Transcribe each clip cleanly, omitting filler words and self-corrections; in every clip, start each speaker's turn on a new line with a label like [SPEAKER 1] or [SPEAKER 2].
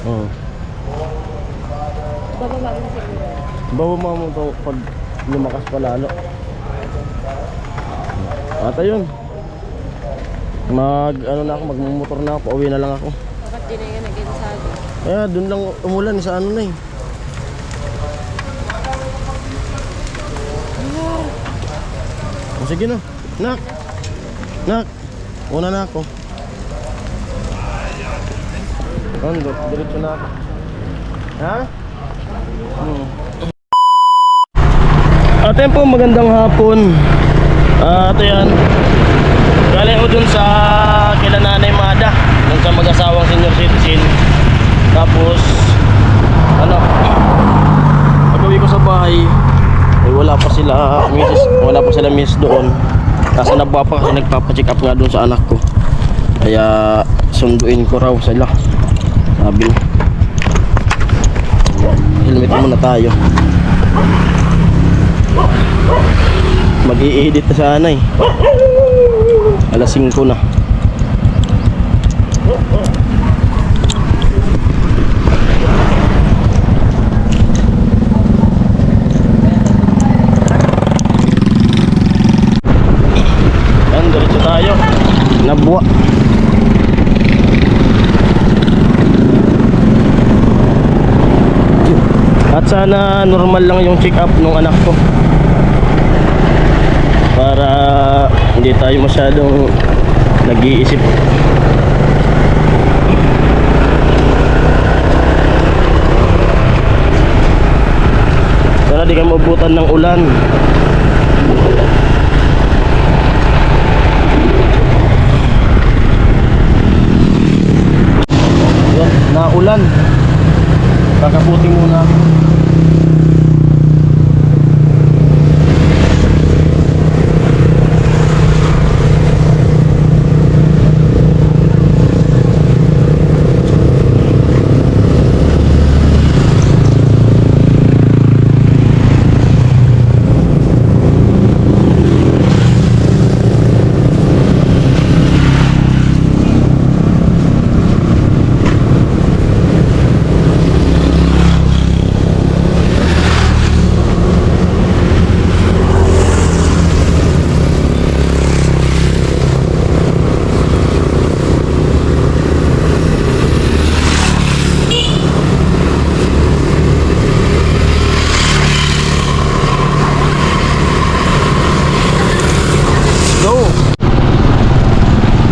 [SPEAKER 1] Oo.
[SPEAKER 2] Bababa mo siguro.
[SPEAKER 1] Bababa mo ito pag lumakas pa lalo. At ayun. Ano na ako, magmumotor na ako, pauwi na lang ako.
[SPEAKER 2] Bakit di na yan nag-insado?
[SPEAKER 1] Kaya dun lang umulan sa ano na eh. O sige na. Nak. Nak. Una na ako. Ando, diretso na ako. Ha? Ate po, magandang hapon. Ito yan. Galing ko dun sa kila Nanay Mada, dun sa mag-asawang senior citizen. Tapos ano, pag-uwi ko sa bahay ay wala pa sila miss doon. Nasa Nabwa pa kasi nagpapacheck up nga doon sa anak ko. Kaya sunduin ko raw sila. Sabi helmet muna tayo. Mag-i-edit na sana eh. Alas 5 na. Yan, diretso tayo. Nabwa. At sana normal lang yung check up ng anak ko, para hindi tayo masyadong nag-iisip. Sana di ka mabutan ng ulan. Yan, naulan. Kakabuti muna.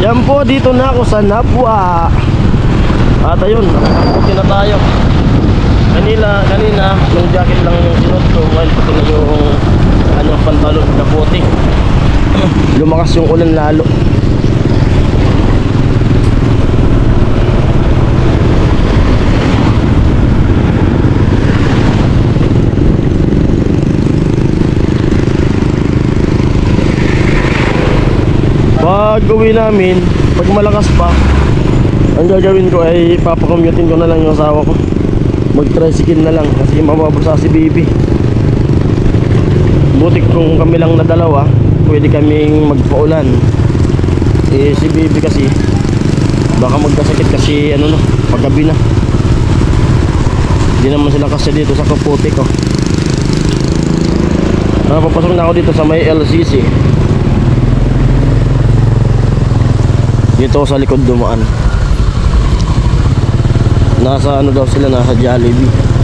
[SPEAKER 1] Yan po, dito na ako sa Nabwa. At ayun, puti na tayo. Kanina, yung jacket lang yung sinuot ko, while puti na yung pantalon na puti. Lumakas yung ulan lalo. Pag uwi namin, pag malakas pa, ang gagawin ko ay papakommutin ko na lang yung asawa ko. Mag-tricycle na lang kasi mababasa si baby. Buti kung kami lang na dalawa, pwede kaming magpaulan. Si baby kasi baka magkasakit kasi paggabi na. Hindi naman sila kasi dito sa Kaputik ko. Papasok na ako dito sa may LCC. Dito sa likod dumaan. Nasa daw sila, nasa Jollibee.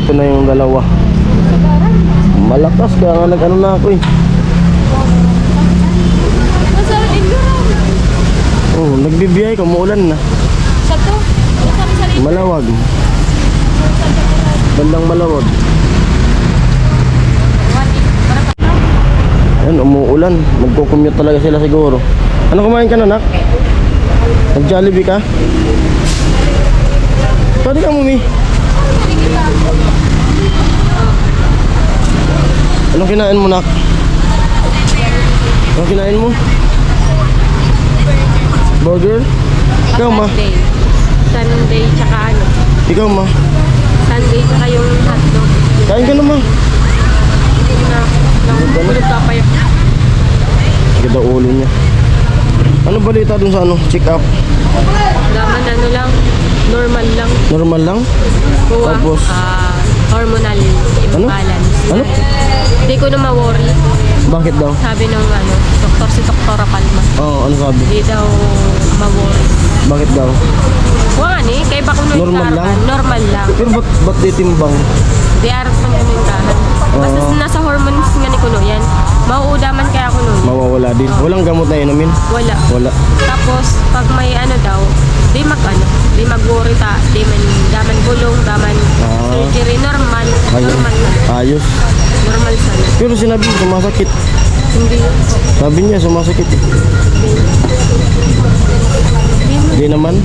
[SPEAKER 1] Ito na yung dalawa. Malakas kaya nga nag-ano na ako eh.
[SPEAKER 2] Nasa Indurang.
[SPEAKER 1] Oh, nagbibiyay ka, umuulan na.
[SPEAKER 2] Sa to? Nasa sa rin.
[SPEAKER 1] Malawag. Bandang malawag. Ayan, umuulan. Magkukumute talaga sila siguro. Ano kumain ka na, nak? Nag-Jollibee ka? Pwede ka, mami. Anong kinain mo, nak? Anong kinain mo? Burger? Ikaw, ma?
[SPEAKER 2] Sunday. Sunday tsaka ano?
[SPEAKER 1] Ikaw, ma?
[SPEAKER 2] Sunday tsaka yung hotdog.
[SPEAKER 1] Kain ka na, ma.
[SPEAKER 2] Nangulog ka pa yun.
[SPEAKER 1] Ganda ulo niya. Ano balita dun sa ano? Check up?
[SPEAKER 2] Laman ano lang. Normal lang.
[SPEAKER 1] Normal lang?
[SPEAKER 2] Kuha.
[SPEAKER 1] Tapos?
[SPEAKER 2] Hormonal imbalance.
[SPEAKER 1] Ano?
[SPEAKER 2] Hindi ko na ma-worry.
[SPEAKER 1] Bakit daw?
[SPEAKER 2] Sabi ng ano, doktor si Doktora Palma.
[SPEAKER 1] Oo, ano sabi?
[SPEAKER 2] Hindi daw ma-worry.
[SPEAKER 1] Bakit daw?
[SPEAKER 2] Wala ni, kay bako nung
[SPEAKER 1] Normal lang?
[SPEAKER 2] Normal lang.
[SPEAKER 1] Pero ba't di timbang?
[SPEAKER 2] Di arap man kami yung dahan. Basta nasa hormones nga ni Kuno yan. Mauudaman kaya ako nun.
[SPEAKER 1] Mawawala din. Walang gamot na inumin?
[SPEAKER 2] Wala.
[SPEAKER 1] Wala.
[SPEAKER 2] Tapos, pag may ano daw, di mag-worry ta, daman gulong, daman surgery, normal. Normal na.
[SPEAKER 1] Ayos.
[SPEAKER 2] Normal sana.
[SPEAKER 1] Pero sinabi mo sumasakit.
[SPEAKER 2] Hindi.
[SPEAKER 1] Sabi niya sumasakit eh. Hindi naman.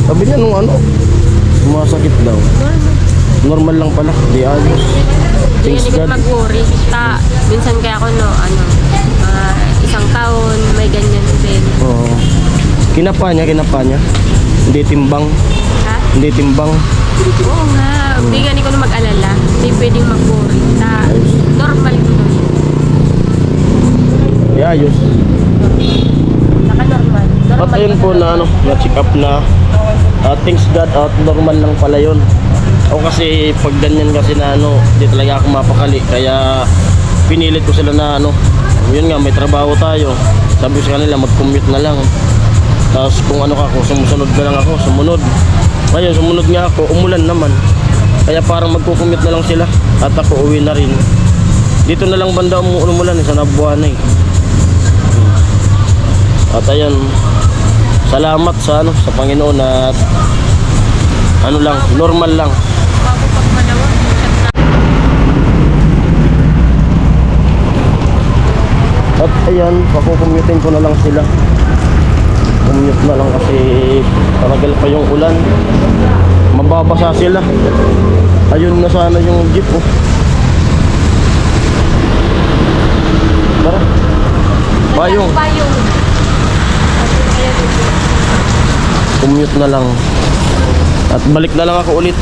[SPEAKER 1] Sabi niya nung ano, sumasakit daw.
[SPEAKER 2] Normal.
[SPEAKER 1] Normal lang pala. Di ayos.
[SPEAKER 2] Hindi
[SPEAKER 1] Thanks
[SPEAKER 2] ka
[SPEAKER 1] God.
[SPEAKER 2] mag-worry. Minsan kaya ako isang taon, may ganyan din.
[SPEAKER 1] Oo. Kinapa niya. Hindi timbang.
[SPEAKER 2] Ha?
[SPEAKER 1] Hindi timbang.
[SPEAKER 2] Oo nga. Hindi nga ko na mag-alala. Hindi pwedeng mag-worry. Normal ko nun.
[SPEAKER 1] Di ayos.
[SPEAKER 2] Naka-normal.
[SPEAKER 1] At ayun po na ano, na-check up na. Thanks God, normal lang pala yun. Ako kasi pag ganyan kasi na ano, di talaga ako mapakali. Kaya pinilit ko sila na ano, yun nga, may trabaho tayo. Sabi ko sa kanila, mag-commute na lang. Tapos kung ano ka ako, sumusunod na lang ako, sumunod. Ngayon, sumunod nga ako, umulan naman. Kaya parang magkukumute na lang sila. At ako uwi na rin. Dito na lang banda umulan sa Nabuana eh. At ayan, salamat sa ano, sa Panginoon at ano lang, normal lang.
[SPEAKER 2] Bago pag malawag,
[SPEAKER 1] At ayan, pakukummutin ko na lang sila. Commute na lang kasi taragal pa yung ulan. Mababasa sila. Ayun na sana yung jeep oh. Tara. Payong.
[SPEAKER 2] Payong.
[SPEAKER 1] Commute na lang. At balik na lang ako ulit.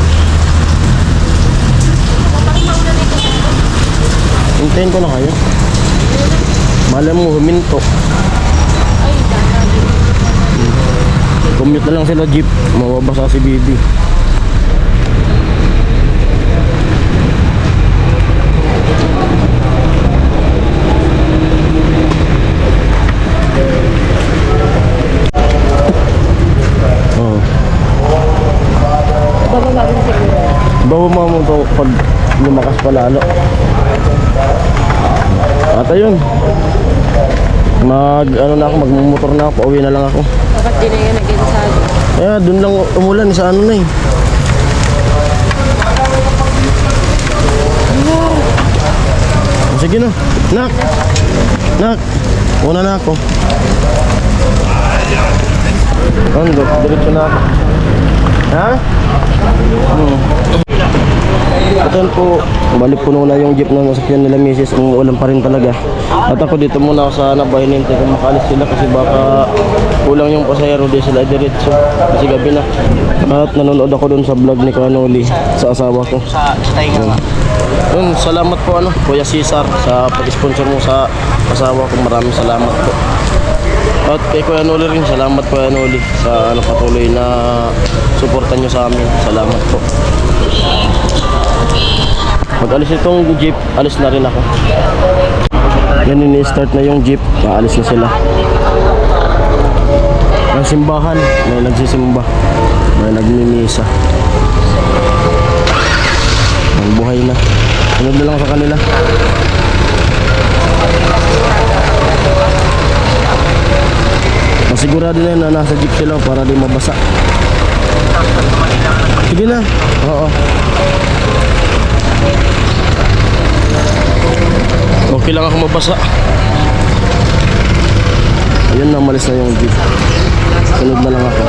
[SPEAKER 1] Hintayin ko na kayo. Malam mo, huminto. Commute na lang sila jeep. Mawabasa si Bibi. Oh.
[SPEAKER 2] Bababa rin siguro.
[SPEAKER 1] Bawa mo to pag lumakas pa lalo. At ayun. Ano na ako, magmumotor na ako, pauwi na lang ako.
[SPEAKER 2] Dapat di na yan nag-insado.
[SPEAKER 1] Kaya dun lang umulan sa ano na eh. Sige na. Nak. Nak. Una na ako. Ando, diretso na ako. Ha? At yun po, balik puno na yung jeep na nasakyan nila misis. Umuulan pa rin talaga. At ako dito muna ako sa Nabay, nintay kung makalis sila kasi baka kulang yung pasahero, di sila diretso kasi gabi na. At nanonood ako dun sa vlog ni Kanoli sa asawa ko. Yun, salamat po ano, Kuya Cesar sa pag-sponsor mo sa asawa ko. Maraming salamat po. At kay Kuya Noli rin, salamat Kuya Noli sa ano, patuloy na suportan nyo sa amin. Salamat po. Pag alis itong jeep, alis na rin ako. Yan, ini-start na yung jeep, aalis na sila. Ang simbahan, may nagsisimba, may nagmimisa. Ang buhay na. Sunod na lang sa kanila. Masigurado na yun na nasa jeep sila para di mabasa. Sige na. Oo. Okay lang ako mabasa. Ayun na, malis na yung jeep. Sunod na lang ako.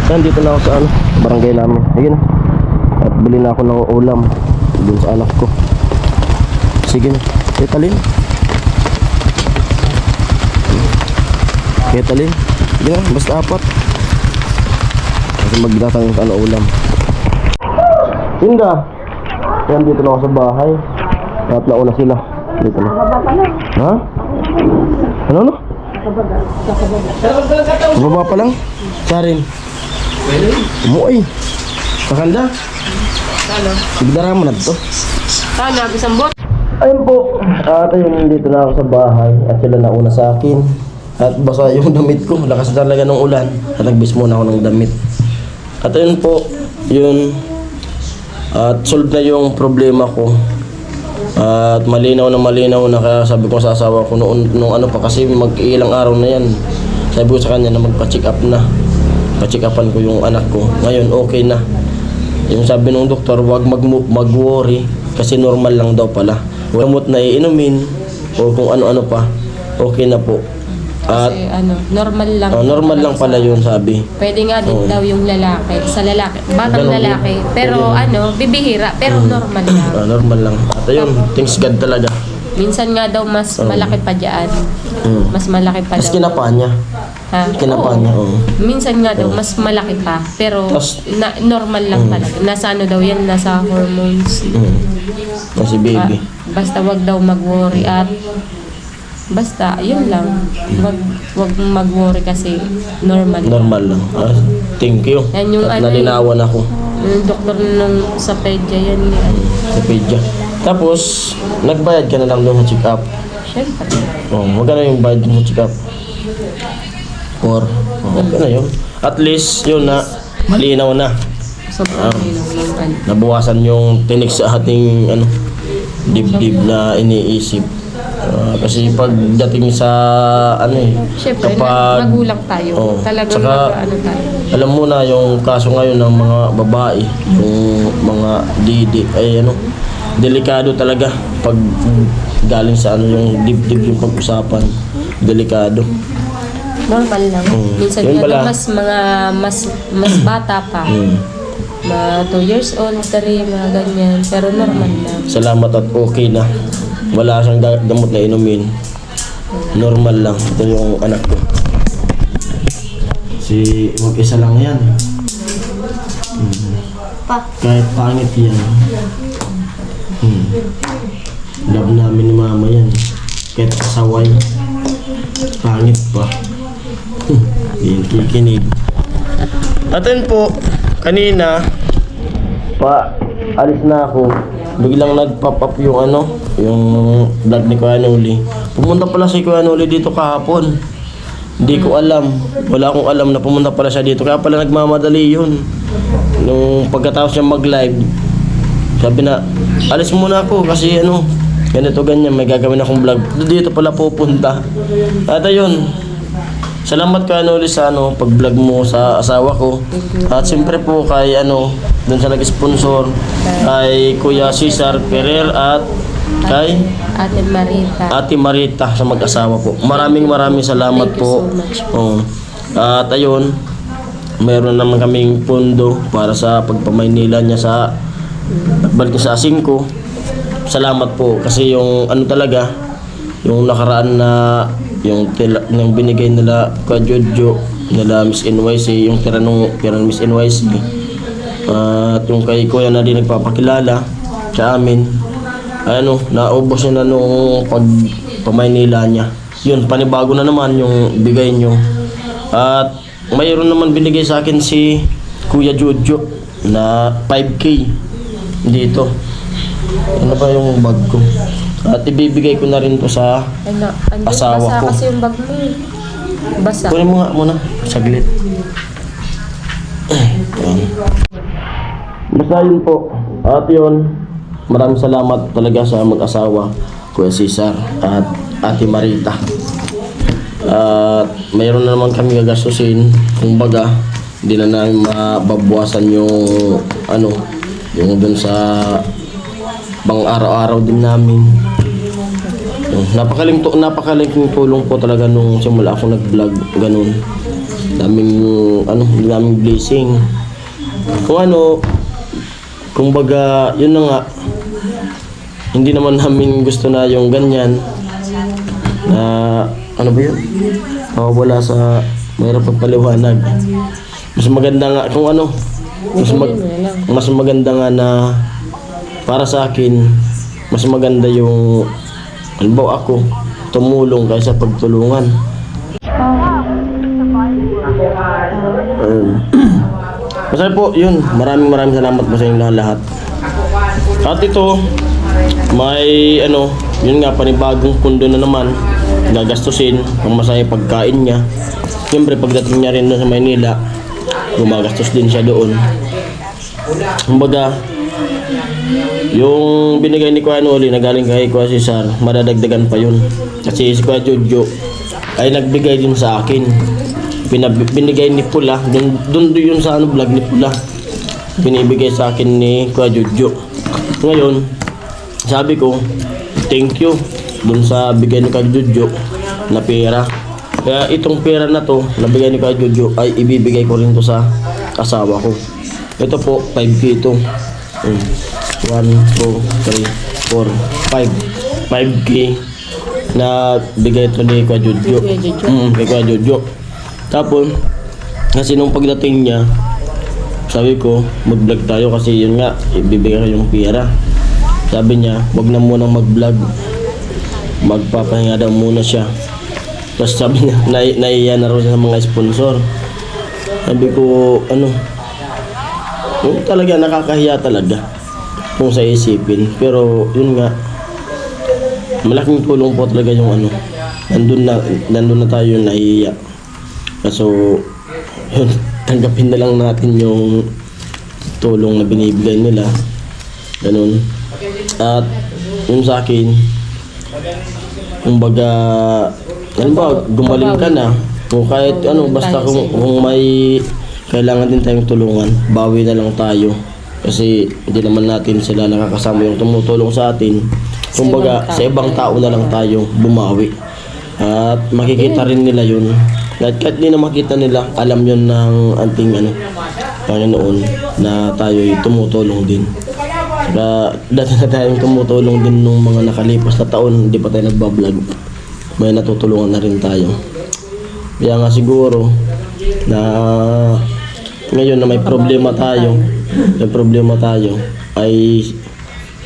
[SPEAKER 1] Yan, dito na ako sa barangay namin. Ayun na. At bili na ako ng ulam dun sa anak ko. Sige na. Ketalin. Ketalin. Sige na, basta 4. Kasi magdatang yung ulam. Tinda. Yan, dito na ako sa bahay. At nauna sila. Dito na. Ha? Ano? Baba pa lang? Sarin. Umuoy. Kakanda?
[SPEAKER 2] Ano?
[SPEAKER 1] Sigdara mo na ito.
[SPEAKER 2] Sana, isang bot.
[SPEAKER 1] Ayun po. At ayun, dito na ako sa bahay. At sila nauna sa akin. At basa yung damit ko. Lakas talaga ng ulan. At nagbis muna ako ng damit. At ayun po. Yun. At solve na yung problema ko. At malinaw na kaya sabi ko sa asawa ko nung ano pa kasi mag-ilang araw na yan. Sabi ko sa kanya na magpa-check up na. Pa-check upan ko yung anak ko. Ngayon okay na. Yung sabi ng doktor, wag mag-worry kasi normal lang daw pala. Gamot na iinumin o kung ano-ano pa. Okay na po. At
[SPEAKER 2] Kasi normal lang.
[SPEAKER 1] normal lang pala yun sabi.
[SPEAKER 2] Pwede nga din daw yung lalaki. Sa lalaki. Batang
[SPEAKER 1] Ganun
[SPEAKER 2] lalaki.
[SPEAKER 1] din.
[SPEAKER 2] Pero bibihira. Pero normal lang.
[SPEAKER 1] Normal lang. At ayun, thanks God talaga.
[SPEAKER 2] Minsan nga daw mas malaki pa dyan. Mas malaki pa
[SPEAKER 1] Mas
[SPEAKER 2] daw.
[SPEAKER 1] kinapaan niya.
[SPEAKER 2] Ha?
[SPEAKER 1] Kinapaan niya. Oo.
[SPEAKER 2] Minsan nga daw mas malaki pa. Pero normal lang talaga. Nasa daw yan? Nasa hormones.
[SPEAKER 1] Kasi baby.
[SPEAKER 2] Basta wag daw mag-worry at basta yun lang. Wag mag-worry kasi normal.
[SPEAKER 1] Normal lang. Thank you.
[SPEAKER 2] Yan yung
[SPEAKER 1] At nalinawan ako.
[SPEAKER 2] Yung doktor nung sa pedya yan.
[SPEAKER 1] Sa pedya. Tapos, nagbayad ka na lang doon sa check-up.
[SPEAKER 2] Siyempre.
[SPEAKER 1] Magkano yung bayad doon sa check-up? 4. Okay na yun. At least, yun na, malinaw na.
[SPEAKER 2] Sobrang lang.
[SPEAKER 1] Nabuwasan yung tinik sa ating dibdib na iniisip. Kasi pagdating sa
[SPEAKER 2] Siyempre,
[SPEAKER 1] kapag
[SPEAKER 2] magulang tayo. Talagang
[SPEAKER 1] tsaka,
[SPEAKER 2] tayo.
[SPEAKER 1] alam mo na yung kaso ngayon ng mga babae, yung mga didi, ay delikado talaga pag galing sa yung dibdib yung pag-usapan. Delikado.
[SPEAKER 2] Normal lang. Minsan
[SPEAKER 1] Yun
[SPEAKER 2] nga
[SPEAKER 1] pala.
[SPEAKER 2] mas bata pa. Mga 2 years old, 3, mga ganyan. Pero normal lang.
[SPEAKER 1] Salamat at okay na. Wala siyang gamot na inumin. Normal lang. Ito yung anak ko. Mag-isa lang yan. Kahit pangit yan. Love namin ni mama yan. Kahit kasaway. Pangit pa. Yung kikinig. At yun po, kanina, alis na ako. Biglang nag-pop up yung yung vlog ni Kuya Noli. Pumunta pala si Kuya Noli dito kahapon. Hindi ko alam. Wala akong alam na pumunta pala siya dito. Kaya pala nagmamadali yun. Nung pagkatapos niya mag-live, sabi na, alis muna ako kasi ganito ganyan, may gagawin akong vlog. Dito pala pupunta. At ayun, salamat Kuya Noli sa pag-vlog mo sa asawa ko. At siyempre po kay dun sa nag-sponsor, kay Kuya Cesar Ferrer at kay Ate Marita sa mag-asawa po. Maraming salamat
[SPEAKER 2] Thank you
[SPEAKER 1] po.
[SPEAKER 2] so much.
[SPEAKER 1] At ayun, meron naman kaming pondo para sa pagpamaynila niya sa pagbalik niya sa 5. Salamat po kasi yung talaga, yung nakaraan na yung binigay nila kay Jojo nila Miss NYC, yung tira ng Miss NYC, at yung kay Kuya na din nagpapakilala sa amin, naubos niya na nung pagpamaynila niya. Yun, panibago na naman yung bigay nyo. At mayroon naman binigay sa akin si Kuya Jojo na 5K dito. Ano ba yung bag ko? At ibibigay ko na rin to sa asawa
[SPEAKER 2] basa
[SPEAKER 1] ko.
[SPEAKER 2] kasi yung bag mo. Basa.
[SPEAKER 1] Kunin mo nga muna, saglit. Ayan. Basta yun po. At yun, maraming salamat talaga sa mag-asawa, Kuya Cesar at Ate Marita. At mayroon na naman kami gagastusin. Kumbaga, hindi na namin mababawasan yung ano, yung dun sa pang araw-araw din namin. Napakaling tulong po talaga nung simula ako nag-vlog, ganun. Daming blessing. Kumbaga, yun na nga. Hindi naman namin gusto na yung ganyan. Na, ano ba yun? Wala sa, mayroon pang paliwanag. Mas maganda nga, mas maganda nga na, para sa akin, mas maganda yung, halimbawa ako, tumulong kaysa pagtulungan. Kasi po, yun, maraming salamat po sa inyo lahat. At ito, may yun nga, panibagong pundo na naman, gagastusin, ang masaya pagkain niya. Siyempre, pagdating niya rin doon sa Maynila, gumagastos din siya doon. Kumbaga, yung binigay ni Kuya Noli na galing kay Kuya Cesar, madadagdagan pa yun. Kasi si Kuya Jojo ay nagbigay din sa akin. Binigay ni Pula, dun yun sa vlog ni Pula. Binibigay sa akin ni Kuya Jojo. Ngayon, sabi ko, thank you dun sa bigay ni Kuya Jojo na pera. Kaya itong pera na to, na bigay ni Kuya Jojo, ay ibibigay ko rin to sa asawa ko. Ito po, 5K ito. 1, 2, 3, 4, 5. 5K na bigay ito ni Kuya Jojo. Kay Kuya Jojo. Tapos, kasi nung pagdating niya, sabi ko, mag-vlog tayo kasi yun nga, ibibigay ko yung pera. Sabi niya, wag na munang mag-vlog. Magpapahinga daw muna siya. Tapos sabi niya, naiya na raw siya sa mga sponsor. Sabi ko, talaga nakakahiya talaga kung sa isipin. Pero yun nga, malaking tulong po talaga yung nandun na tayo nahihiya. So, yun, tanggapin na lang natin yung tulong na binibigay nila. Ganun. At yung sa akin, kumbaga, gumaling ka na. Kung kahit basta kung may kailangan din tayong tulungan, bawi na lang tayo. Kasi hindi naman natin sila nakakasama yung tumutulong sa atin. Kumbaga, sa ibang tao na lang tayo bumawi. At makikita rin nila yun. Kahit di na makita nila, alam yun ng ating Panginoon na tayo'y tumutulong din. Saka dati na tayong tumutulong din nung mga nakalipas na taon, hindi pa tayo nagbablog. May natutulungan na rin tayo. Kaya nga siguro na ngayon na may problema tayo, ay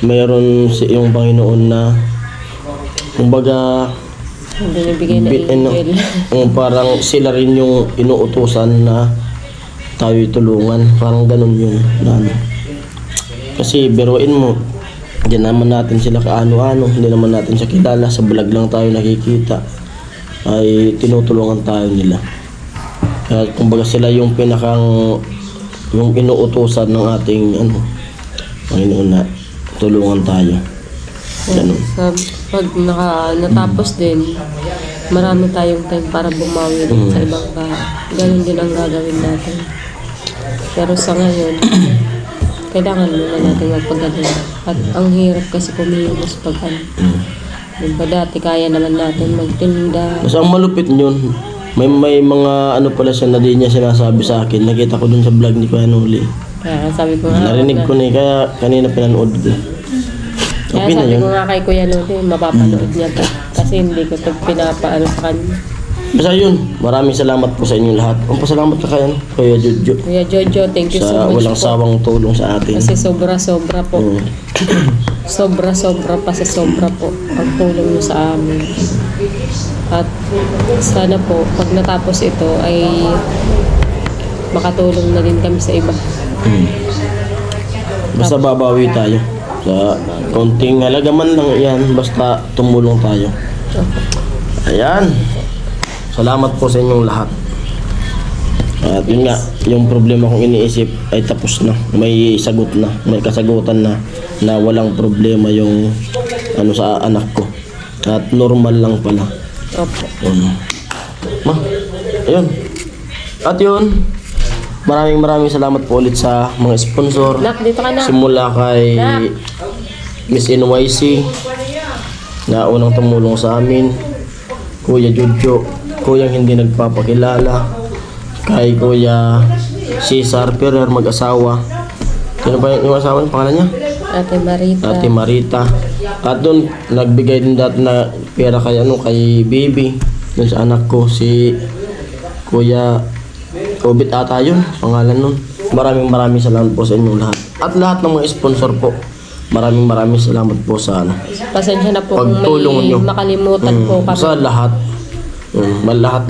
[SPEAKER 1] mayroon yung Panginoon na kumbaga
[SPEAKER 2] binibigay na
[SPEAKER 1] parang sila rin yung inuutusan na tayo tulungan, parang ganun yun kasi biruin mo, hindi naman natin sila kaano-ano, hindi naman natin siya kilala, sa vlog lang tayo nakikita, ay tinutulungan tayo nila. Kaya kumbaga sila yung yung inuutusan ng ating Panginoon na tulungan tayo. Ganun.
[SPEAKER 2] Pag natapos din, marami tayong time para bumawi din sa ibang bahay. Ganun din ang gagawin natin. Pero sa ngayon, kailangan muna natin magpagaling. At ang hirap kasi kumilos pag diba dati kaya naman natin magtinda.
[SPEAKER 1] Mas ang malupit yun, may mga pala siya na di niya sinasabi sa akin. Nakita ko dun sa vlog ni Kuya Noli.
[SPEAKER 2] Kaya sabi ko nga,
[SPEAKER 1] narinig ko na kaya kanina pinanood ko.
[SPEAKER 2] Kaya
[SPEAKER 1] Okay
[SPEAKER 2] sabi ko nga kay Kuya Noli, mapapanood niya to. Kasi hindi ko ito pinapaano sa kanya.
[SPEAKER 1] Basta yun, maraming salamat po sa inyong lahat. Pasalamat ka kaya Kuya Jojo.
[SPEAKER 2] Kuya Jojo, thank you so
[SPEAKER 1] Sa
[SPEAKER 2] much
[SPEAKER 1] walang
[SPEAKER 2] po.
[SPEAKER 1] sawang tulong sa atin.
[SPEAKER 2] Kasi sobra-sobra po. Sobra-sobra pa sa sobra po ang tulong niyo sa amin. At sana po, pag natapos ito ay makatulong na din kami sa iba.
[SPEAKER 1] Basta babawi tayo. Sa konting halaga man lang yan, basta tumulong tayo. Ayan. Salamat po sa inyong lahat. At yun nga, yung problema kong iniisip ay tapos na. May sagot na, may kasagutan na walang problema yung ano sa anak ko. At normal lang pala.
[SPEAKER 2] Opo.
[SPEAKER 1] Ma, ayun. At yun, maraming salamat po ulit sa mga sponsor.
[SPEAKER 2] Nak, dito ka na.
[SPEAKER 1] Simula kay Miss NYC na unang tumulong sa amin, Kuya Jojo, Kuyang hindi nagpapakilala, kay Kuya Cesar Ferrer, mag-asawa. Sino ba yung asawa niya? Pangalan niya?
[SPEAKER 2] Ate Marita.
[SPEAKER 1] Ate Marita. At doon, nagbigay din dati na pera kay, kay baby. Doon sa anak ko, si Kuya Obit ata yun, pangalan nun. Maraming salamat po sa inyong lahat. At lahat ng mga sponsor po, maraming salamat po sa
[SPEAKER 2] Pasensya na po kung
[SPEAKER 1] pagtulong
[SPEAKER 2] may
[SPEAKER 1] niyo.
[SPEAKER 2] makalimutan po kami.
[SPEAKER 1] Sa lahat.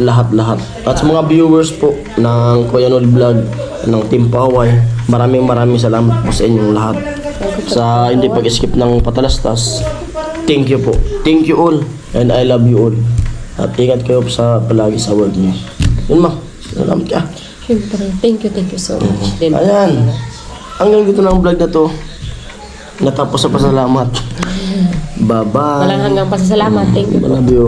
[SPEAKER 1] Lahat. At sa mga viewers po ng Kuya Nol Vlog, ng Team Paway, maraming salamat po sa inyong lahat. Sa hindi pag-skip ng patalastas. Thank you po. Thank you all. And I love you all. At ingat kayo sa palagi sa world niyo. Yun ma. Salamat ka.
[SPEAKER 2] Siyempre, thank you so much. Din.
[SPEAKER 1] Ayan. Hanggang dito na ang vlog na to. Natapos sa pasalamat. Bye-bye.
[SPEAKER 2] Walang hanggang pasasalamat. Thank you.
[SPEAKER 1] I love you.